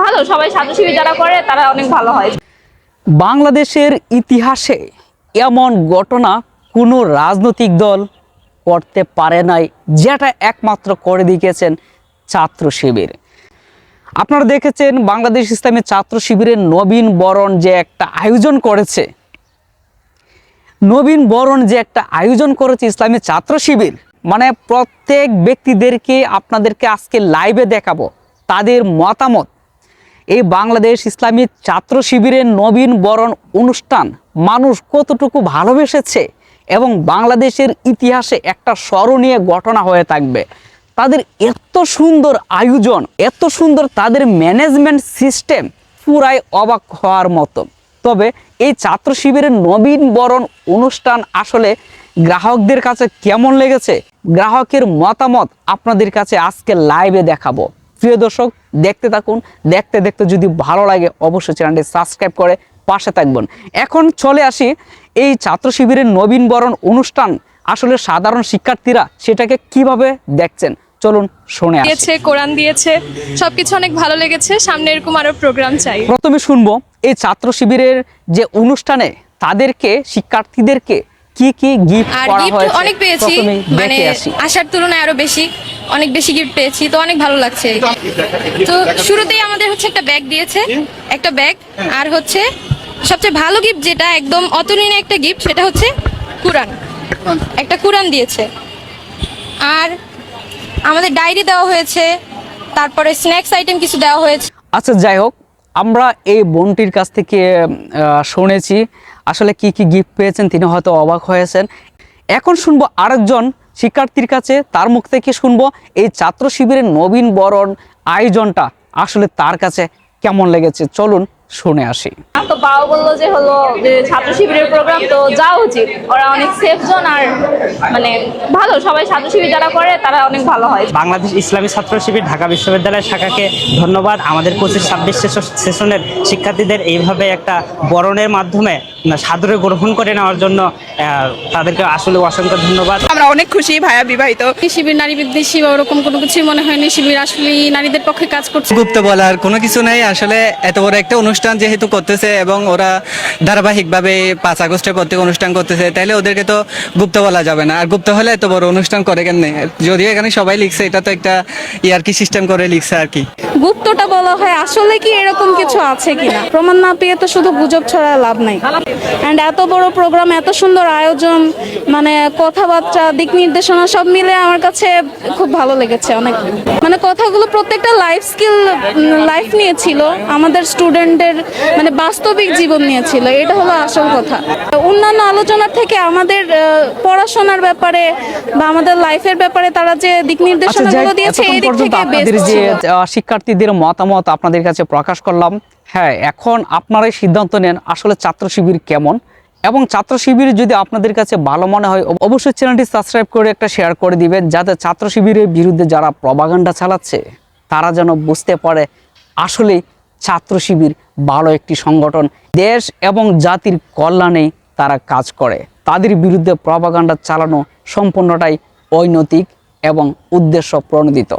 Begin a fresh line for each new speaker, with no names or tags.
ভালো, সবাই ছাত্র শিবির যারা করে তারা অনেক ভালো হয়।
বাংলাদেশের ইতিহাসে এমন ঘটনা কোনো রাজনৈতিক দল করতে পারে নাই, যেটা একমাত্র করে দেখিয়েছেন ছাত্র শিবির। আপনারা দেখেছেন বাংলাদেশ ইসলামী ছাত্র শিবিরের নবীন বরণ যে একটা আয়োজন করেছে, ইসলামী ছাত্র শিবির, মানে প্রত্যেক ব্যক্তিদেরকে আপনাদেরকে আজকে লাইভে দেখাবো তাদের মতামত। এই বাংলাদেশ ইসলামী ছাত্র শিবিরের নবীন বরণ অনুষ্ঠান মানুষ কতটুকু ভালোবেসেছে এবং বাংলাদেশের ইতিহাসে একটা স্মরণীয় ঘটনা হয়ে থাকবে। তাদের এত সুন্দর আয়োজন, এত সুন্দর তাদের ম্যানেজমেন্ট সিস্টেম, পুরাই অবাক হওয়ার মতো। তবে এই ছাত্র শিবিরের নবীন বরণ অনুষ্ঠান আসলে গ্রাহকদের কাছে কেমন লেগেছে, গ্রাহকের মতামত আপনাদের কাছে আজকে লাইভে দেখাবো। প্রিয় দর্শক, দেখতে থাকুন। দেখতে দেখতে যদি ভালো লাগে অবশ্যই চ্যানেলটি সাবস্ক্রাইব করে পাশে থাকবেন। এখন চলে আসি এই ছাত্র শিবিরের নবীন বরণ অনুষ্ঠান আসলে সাধারণ শিক্ষার্থীরা সেটাকে কিভাবে দেখছেন, চলুন শুনে আসি।
কোরআন দিয়েছে, সবকিছু অনেক ভালো লেগেছে। সামনে এরকম আরো প্রোগ্রাম চাই।
প্রথমে শুনবো এই ছাত্র শিবিরের যে অনুষ্ঠানে তাদেরকে, শিক্ষার্থীদেরকে কি কি গিফট করা হয়েছে।
অনেক পেয়েছি, মানে আশার তুলনায় আরো বেশি, অনেক বেশি গিফট পেয়েছি, তো অনেক ভালো লাগছে। তো শুরুতেই আমাদের হচ্ছে একটা ব্যাগ দিয়েছে, একটা ব্যাগ, আর হচ্ছে সবচেয়ে ভালো গিফট যেটা একদম অতুলনীয় একটা গিফট, সেটা হচ্ছে কোরআন, একটা কোরআন দিয়েছে। আর আমাদের ডায়েরি দেওয়া হয়েছে, তারপরে স্ন্যাক্স আইটেম কিছু দেওয়া হয়েছে।
আচ্ছা, যাই হোক, আমরা এই বোনটির কাছ থেকে শুনেছি আসলে কি কি গিফট পেয়েছেন, তিনি হয়তো অবাক হয়েছেন। এখন শুনবো আরেকজন শিক্ষার্থীর কাছে, তার মুখ থেকে শুনবো এই ছাত্র শিবিরের নবীন বরণ আয়োজনটা আসলে তার কাছে কেমন লেগেছে। চলুন শুনে আসি।
তো বাবা বললো যে হলো যে ছাত্র শিবিরের প্রোগ্রাম, তো যাওয়া উচিত, ওরা অনেক সেফ জোন, আর মানে ভালো, সবাই ছাত্র শিবির যারা করে তারা অনেক ভালো হয়।
বাংলাদেশ ইসলামী ছাত্র শিবির ঢাকা বিশ্ববিদ্যালয় শাখাকে ধন্যবাদ। আমাদের 25-26 সেশনের শিক্ষার্থীদের এইভাবে একটা বরণের মাধ্যমে সাদরে গ্রহণ করে নেওয়ার জন্য তাদেরকে আসলে অসংখ্য ধন্যবাদ।
আমরা অনেক খুশি ভাইয়া বিবাহিত।
শিবির নারী বিদ্বেষী বা ওরকম কোনো কিছুই মনে হয়নি। শিবির আসলে নারীদের পক্ষে কাজ করছে।
গুপ্ত বলার কোনো কিছু নেই, আসলে এত বড় একটা অনুষ্ঠান যেহেতু করতেছে এবং ওরা ধারাবাহিকভাবে 5 আগস্টের প্রত্যেক অনুষ্ঠান করতেছে, তাইলে ওদেরকে তো গুপ্ত বলা যাবে না। আর গুপ্ত হলে এত বড় অনুষ্ঠান করে কেন? যদিও এখানে সবাই লিখছে, এটা তো একটা ইয়ার্কি সিস্টেম করে লিখছে আর কি।
গুপ্তটা বলা হয়, আসলে কি এরকম কিছু আছে কিনা প্রমাণ না পেয়ে তো শুধু গুজব ছড়া লাভ নাই। এন্ড এত বড় প্রোগ্রাম, এত সুন্দর আয়োজন, মানে কথাবার্তা, দিক নির্দেশনা সব মিলে আমার কাছে খুব ভালো লেগেছে। অনেক মানে কথাগুলো প্রত্যেকটা লাইফ স্কিল, লাইফ নিয়ে ছিল, আমাদের স্টুডেন্টের মানে বাস্তবিক জীবন নিয়ে ছিল। এটা হলো আসল কথা। অন্যান্য আলোচনার থেকে আমাদের পড়াশোনার ব্যাপারে বা আমাদের লাইফের ব্যাপারে তারা যে দিক নির্দেশনাগুলো দিয়েছে, এই দিক থেকে
আপনাদের যে শিক্ষার্থীদের মতামত আপনাদের কাছে প্রকাশ করলাম। হ্যাঁ, এখন আপনারাই সিদ্ধান্ত নেন আসলে ছাত্র শিবির কেমন, এবং ছাত্র শিবির যদি আপনাদের কাছে ভালো মনে হয় অবশ্যই চ্যানেলটি সাবস্ক্রাইব করে একটা শেয়ার করে দিবেন, যাতে ছাত্র শিবিরের বিরুদ্ধে যারা প্রপাগান্ডা চালাচ্ছে তারা যেন বুঝতে পারে আসলে ছাত্র শিবির ভালো একটি সংগঠন, দেশ এবং জাতির কল্যাণে তারা কাজ করে। তাদের বিরুদ্ধে প্রপাগান্ডা চালানো সম্পূর্ণটাই অনৈতিক এবং উদ্দেশ্য প্রণোদিত।